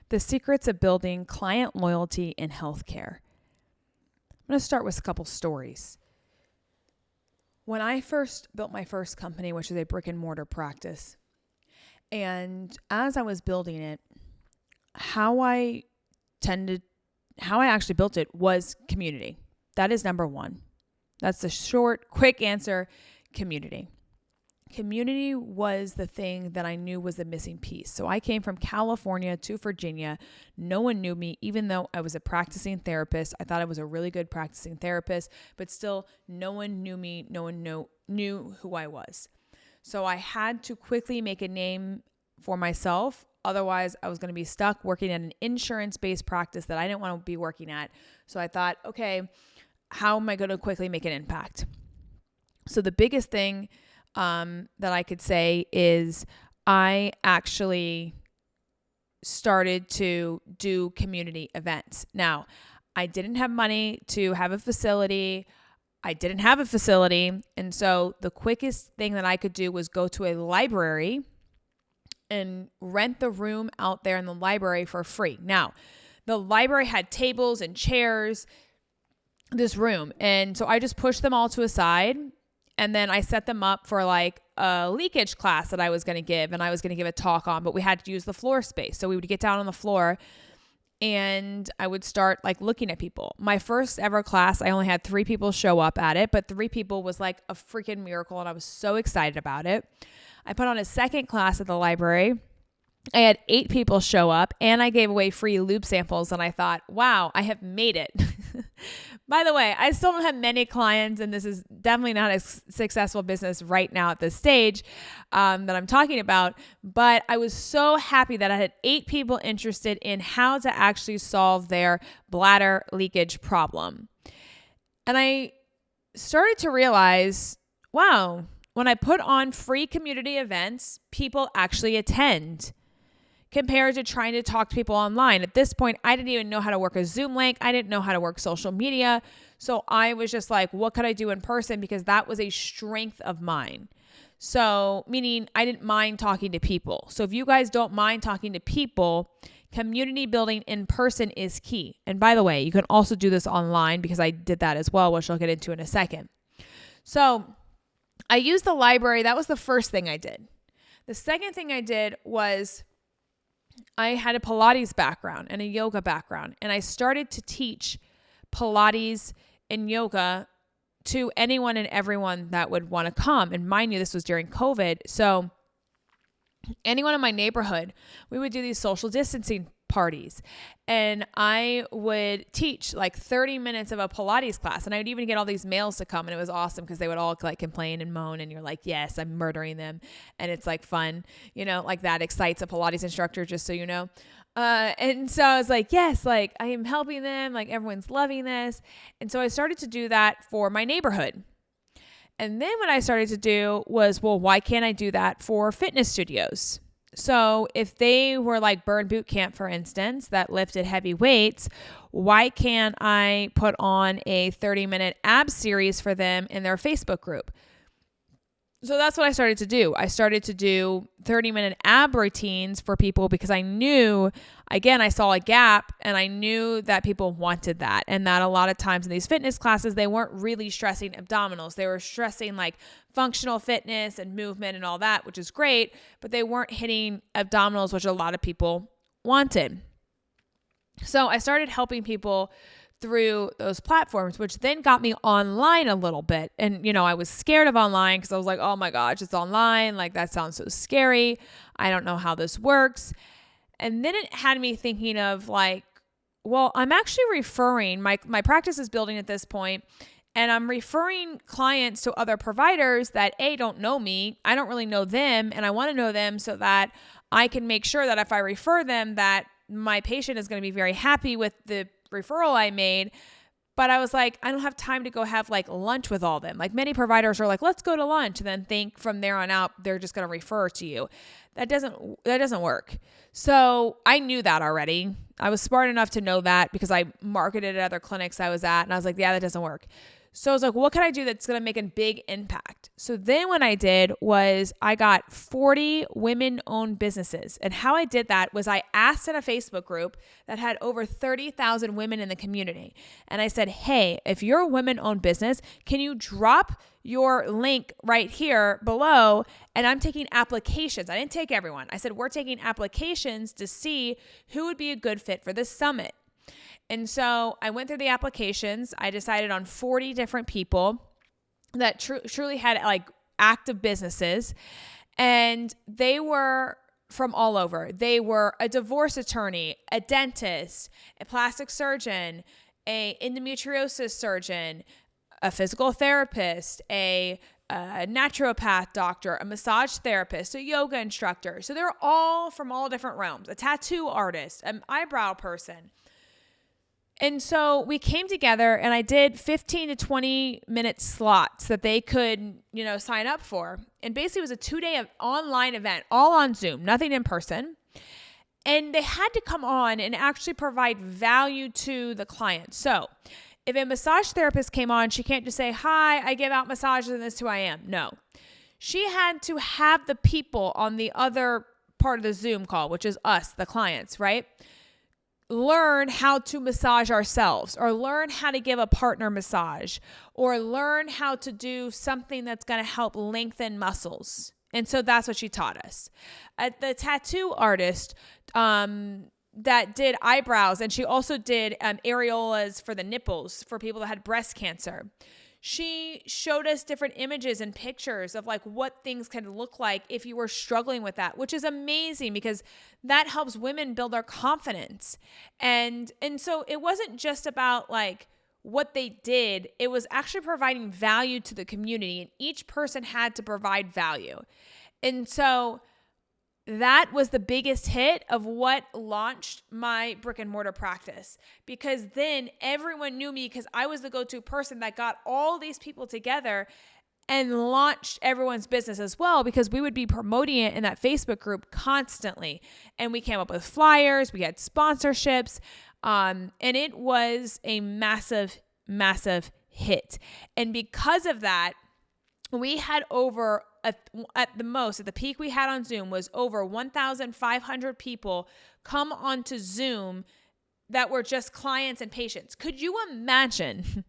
The secrets of building client loyalty in healthcare. I'm going to start with a couple stories. When I first built my first company, which is a brick and mortar practice, and as I was building it, how I actually built it was community. That is number one. That's the short, quick answer, community. Community was the thing that I knew was the missing piece. So I came from California to Virginia. No one knew me, even though I was a practicing therapist. I thought I was a really good practicing therapist, but still no one knew me. No one knew who I was. So I had to quickly make a name for myself. Otherwise, I was going to be stuck working at an insurance-based practice that I didn't want to be working at. So I thought, okay, how am I going to quickly make an impact? So the biggest thing that I could say is I actually started to do community events. Now, I didn't have money to have a facility. I didn't have a facility. And so the quickest thing that I could do was go to a library and rent the room out there in the library for free. Now, the library had tables and chairs, this room. And so I just pushed them all to a side. And then I set them up for like a leakage class that I was going to give, and I was going to give a talk on, but we had to use the floor space. So we would get down on the floor and I would start like looking at people. My first ever class, I only had 3 people show up at it, but 3 people was like a freaking miracle. And I was so excited about it. I put on a second class at the library. I had 8 people show up and I gave away free lube samples. And I thought, wow, I have made it. By the way, I still don't have many clients, and this is definitely not a successful business right now at this stage that I'm talking about. But I was so happy that I had 8 people interested in how to actually solve their bladder leakage problem. And I started to realize, wow, when I put on free community events, people actually attend, compared to trying to talk to people online. At this point, I didn't even know how to work a Zoom link. I didn't know how to work social media. So I was just like, what could I do in person? Because that was a strength of mine. So meaning I didn't mind talking to people. So if you guys don't mind talking to people, community building in person is key. And by the way, you can also do this online because I did that as well, which I'll get into in a second. So I used the library. That was the first thing I did. The second thing I did was I had a Pilates background and a yoga background, and I started to teach Pilates and yoga to anyone and everyone that would want to come. And mind you, this was during COVID. So anyone in my neighborhood, we would do these social distancing parties, and I would teach like 30 minutes of a Pilates class, and I would even get all these males to come, and it was awesome because they would all like complain and moan, and you're like, yes, I'm murdering them, and it's like fun, like that excites a Pilates instructor, just so you know. And so I was like, yes, like I am helping them, like everyone's loving this. And so I started to do that for my neighborhood. And then what I started to do was, well, why can't I do that for fitness studios? So if they were like Burn Boot Camp, for instance, that lifted heavy weights, why can't I put on a 30-minute ab series for them in their Facebook group? So that's what I started to do. I started to do 30-minute ab routines for people because I knew, again, I saw a gap, and I knew that people wanted that. And that a lot of times in these fitness classes, they weren't really stressing abdominals. They were stressing like functional fitness and movement and all that, which is great, but they weren't hitting abdominals, which a lot of people wanted. So I started helping people through those platforms, which then got me online a little bit. And, I was scared of online because I was like, oh my gosh, it's online. Like that sounds so scary. I don't know how this works. And then it had me thinking of like, well, I'm actually referring, my practice is building at this point, and I'm referring clients to other providers that don't know me. I don't really know them, and I want to know them so that I can make sure that if I refer them, that my patient is going to be very happy with the referral I made. But I was like, I don't have time to go have like lunch with all of them. Like many providers are like, let's go to lunch, and then think from there on out, they're just going to refer to you. That doesn't work. So I knew that already. I was smart enough to know that because I marketed at other clinics I was at, and I was like, yeah, that doesn't work. So I was like, what can I do that's going to make a big impact? So then what I did was I got 40 women-owned businesses. And how I did that was I asked in a Facebook group that had over 30,000 women in the community. And I said, hey, if you're a women-owned business, can you drop your link right here below? And I'm taking applications. I didn't take everyone. I said, we're taking applications to see who would be a good fit for this summit. And so I went through the applications. I decided on 40 different people that truly had like active businesses, and they were from all over. They were a divorce attorney, a dentist, a plastic surgeon, a endometriosis surgeon, a physical therapist, a naturopath doctor, a massage therapist, a yoga instructor. So they're all from all different realms, a tattoo artist, an eyebrow person. And so we came together and I did 15 to 20 minute slots that they could, sign up for. And basically it was a 2-day online event, all on Zoom, nothing in person. And they had to come on and actually provide value to the client. So if a massage therapist came on, she can't just say, hi, I give out massages and this is who I am. No, she had to have the people on the other part of the Zoom call, which is us, the clients, right? Learn how to massage ourselves, or learn how to give a partner massage, or learn how to do something that's going to help lengthen muscles. And so that's what she taught us. The tattoo artist that did eyebrows, and she also did areolas for the nipples for people that had breast cancer. She showed us different images and pictures of like what things can look like if you were struggling with that, which is amazing because that helps women build their confidence. And so it wasn't just about like what they did, it was actually providing value to the community, and each person had to provide value. And so that was the biggest hit of what launched my brick and mortar practice, because then everyone knew me because I was the go-to person that got all these people together and launched everyone's business as well, because we would be promoting it in that Facebook group constantly. And we came up with flyers, we had sponsorships, and it was a massive, massive hit. And because of that, we had over at the peak we had on Zoom was over 1,500 people come onto Zoom that were just clients and patients. Could you imagine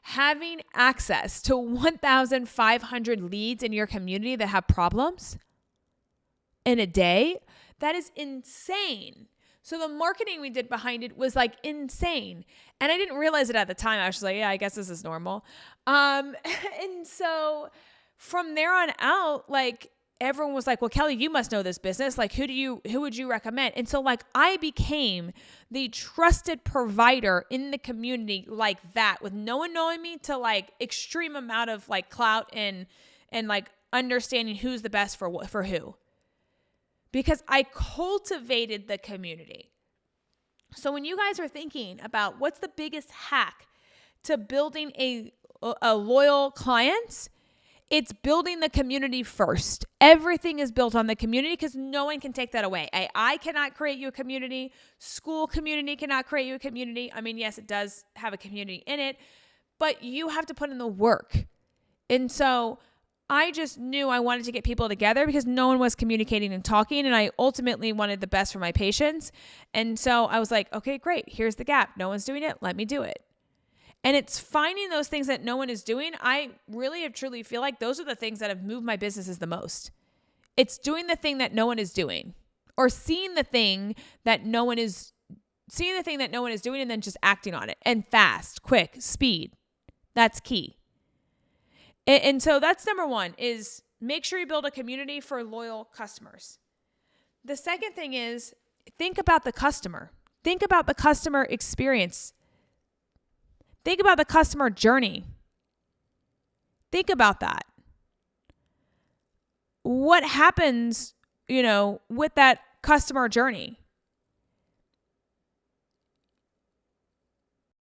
having access to 1,500 leads in your community that have problems in a day? That is insane. So the marketing we did behind it was like insane. And I didn't realize it at the time. I was just like, yeah, I guess this is normal. And so from there on out, like everyone was like, well, Kelly, you must know this business. Like, who would you recommend? And so like I became the trusted provider in the community like that, with no one knowing me, to like extreme amount of like clout and like understanding who's the best for who. Because I cultivated the community. So when you guys are thinking about what's the biggest hack to building a loyal client, it's building the community first. Everything is built on the community because no one can take that away. I cannot create you a community. School community cannot create you a community. I mean, yes, it does have a community in it, but you have to put in the work. And so I just knew I wanted to get people together because no one was communicating and talking, and I ultimately wanted the best for my patients. And so I was like, okay, great. Here's the gap. No one's doing it. Let me do it. And it's finding those things that no one is doing. I really have truly feel like those are the things that have moved my businesses the most. It's doing the thing that no one is doing, or seeing the thing that no one is doing and then just acting on it, and fast, quick, speed. That's key. And so that's number one, is make sure you build a community for loyal customers. The second thing is think about the customer. Think about the customer experience. Think about the customer journey. Think about that. What happens, with that customer journey?